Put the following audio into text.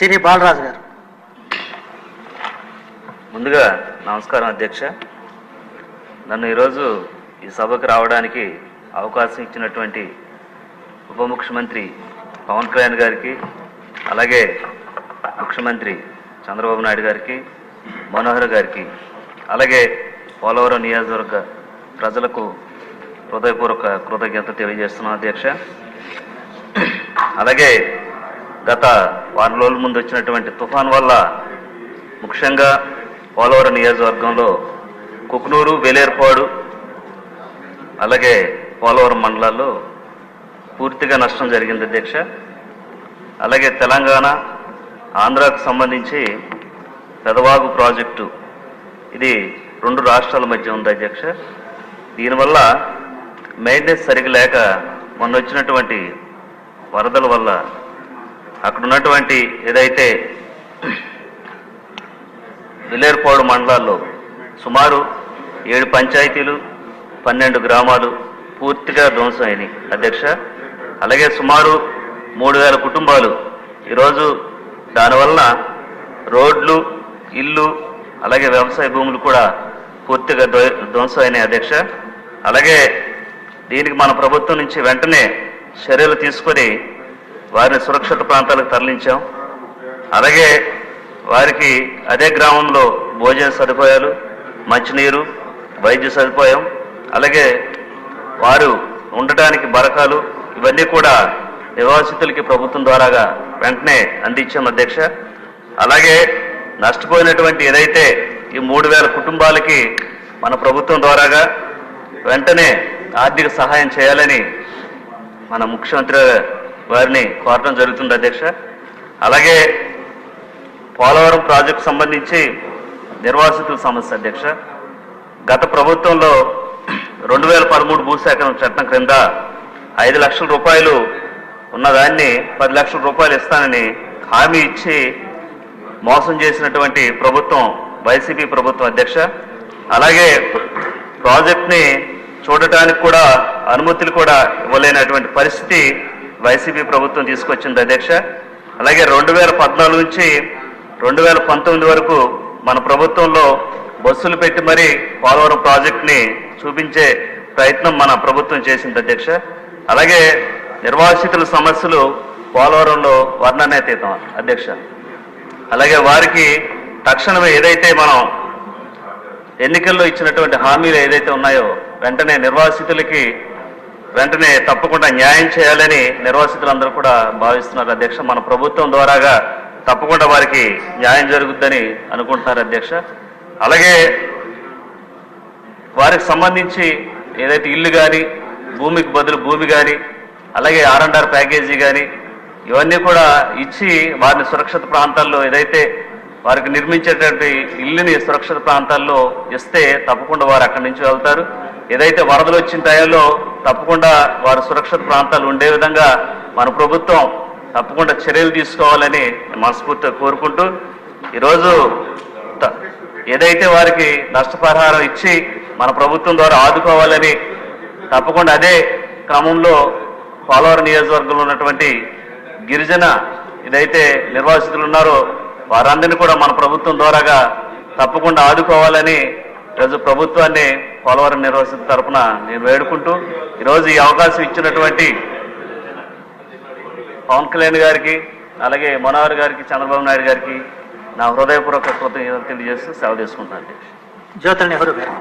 సిరి బాలరాజు గారు. ముందుగా నమస్కారం అధ్యక్ష. నన్ను ఈరోజు ఈ సభకు రావడానికి అవకాశం ఇచ్చినటువంటి ఉప ముఖ్యమంత్రి పవన్ కళ్యాణ్ గారికి, అలాగే ముఖ్యమంత్రి చంద్రబాబు నాయుడు గారికి, మనోహర్ గారికి, అలాగే పోలవరం నియోజకవర్గ ప్రజలకు హృదయపూర్వక కృతజ్ఞత తెలియజేస్తున్నాను అధ్యక్ష. అలాగే గత వారం రోజుల ముందు వచ్చినటువంటి తుఫాన్ వల్ల ముఖ్యంగా పోలవరం నియోజకవర్గంలో కుకునూరు, వేలేరుపాడు, అలాగే పోలవరం మండలాల్లో పూర్తిగా నష్టం జరిగింది అధ్యక్ష. అలాగే తెలంగాణ, ఆంధ్రాకు సంబంధించి పెదవాగు ప్రాజెక్టు ఇది 2 రాష్ట్రాల మధ్య ఉంది అధ్యక్ష. దీనివల్ల మెయింటెనెన్స్ సరిగ్గా లేక మొన్న వచ్చినటువంటి వరదల వల్ల అక్కడ ఉన్నటువంటి ఏదైతే వేలేరుపాడు మండలాల్లో సుమారు 7 పంచాయతీలు, 12 గ్రామాలు పూర్తిగా ధ్వంసం అయినాయి అధ్యక్ష. అలాగే సుమారు 3000 కుటుంబాలు ఈరోజు దానివల్ల రోడ్లు, ఇల్లు, అలాగే వ్యవసాయ భూములు కూడా పూర్తిగా ధ్వంసం అయినాయి అధ్యక్ష. అలాగే దీనికి మన ప్రభుత్వం నుంచి వెంటనే చర్యలు తీసుకొని వారిని సురక్షిత ప్రాంతాలకు తరలించాం. అలాగే వారికి అదే గ్రామంలో భోజన సదుపాయాలు, మంచినీరు, వైద్య సదుపాయం, అలాగే వారు ఉండటానికి బరకాలు ఇవన్నీ కూడా నివాసితులకి ప్రభుత్వం ద్వారాగా వెంటనే అందించాం అధ్యక్ష. అలాగే నష్టపోయినటువంటి ఏదైతే ఈ 3000 కుటుంబాలకి మన ప్రభుత్వం ద్వారాగా వెంటనే ఆర్థిక సహాయం చేయాలని మన ముఖ్యమంత్రి వారిని కోరడం జరుగుతుంది అధ్యక్ష. అలాగే పోలవరం ప్రాజెక్టు సంబంధించి నిర్వాసితుల సమస్య అధ్యక్ష. గత ప్రభుత్వంలో 2013 భూసేకరణ చట్టం క్రింద 5 లక్షల రూపాయలు ఉన్నదాన్ని 10 లక్షల రూపాయలు ఇస్తానని హామీ ఇచ్చి మోసం చేసినటువంటి ప్రభుత్వం వైసీపీ ప్రభుత్వం అధ్యక్ష. అలాగే ప్రాజెక్ట్ని చూడటానికి కూడా అనుమతులు కూడా ఇవ్వలేనటువంటి పరిస్థితి వైసీపీ ప్రభుత్వం తీసుకొచ్చింది అధ్యక్ష. అలాగే 2014 నుంచి 2019 వరకు మన ప్రభుత్వంలో బస్సులు పెట్టి మరీ పోలవరం ప్రాజెక్ట్ని చూపించే ప్రయత్నం మన ప్రభుత్వం చేసింది అధ్యక్ష. అలాగే నిర్వాసితుల సమస్యలు పోలవరంలో వర్ణనాతీతం అధ్యక్ష. అలాగే వారికి తక్షణమే ఏదైతే మనం ఎన్నికల్లో ఇచ్చినటువంటి హామీలు ఏదైతే ఉన్నాయో వెంటనే నిర్వాసితులకి వెంటనే తప్పకుండా న్యాయం చేయాలని నిర్వాసితులందరూ కూడా భావిస్తున్నారు అధ్యక్ష. మన ప్రభుత్వం ద్వారాగా తప్పకుండా వారికి న్యాయం జరుగుద్దని అనుకుంటున్నారు అధ్యక్ష. అలాగే వారికి సంబంధించి ఏదైతే ఇల్లు కానీ, భూమికి బదులు భూమి కానీ, అలాగే R&R ప్యాకేజీ కానీ ఇవన్నీ కూడా ఇచ్చి వారిని సురక్షిత ప్రాంతాల్లో ఏదైతే వారికి నిర్మించేటువంటి ఇల్లుని సురక్షిత ప్రాంతాల్లో ఇస్తే తప్పకుండా వారు అక్కడి నుంచి వెళ్తారు. ఏదైతే వరదలు వచ్చిన టైంలో తప్పకుండా వారు సురక్షిత ప్రాంతాలు ఉండే విధంగా మన ప్రభుత్వం తప్పకుండా చర్యలు తీసుకోవాలని మనస్ఫూర్తిగా కోరుకుంటూ ఈరోజు ఏదైతే వారికి నష్టపరిహారం ఇచ్చి మన ప్రభుత్వం ద్వారా ఆదుకోవాలని తప్పకుండా అదే క్రమంలో పోలవరం నియోజకవర్గంలో ఉన్నటువంటి గిరిజన ఏదైతే నిర్వాసితులు ఉన్నారో వారందరినీ కూడా మన ప్రభుత్వం ద్వారాగా తప్పకుండా ఆదుకోవాలని ఈరోజు ప్రభుత్వాన్ని పోలవరం నిర్వాసితుల తరఫున నేను వేడుకుంటూ ఈరోజు ఈ అవకాశం ఇచ్చినటువంటి పవన్ కళ్యాణ్ గారికి, అలాగే మనోహర్ గారికి, చంద్రబాబు నాయుడు గారికి నా హృదయపూర్వక కృతజ్ఞతలు తెలియజేస్తూ సెలవు తీసుకుంటున్నాను. జ్యోతుల నెహ్రూ గారు.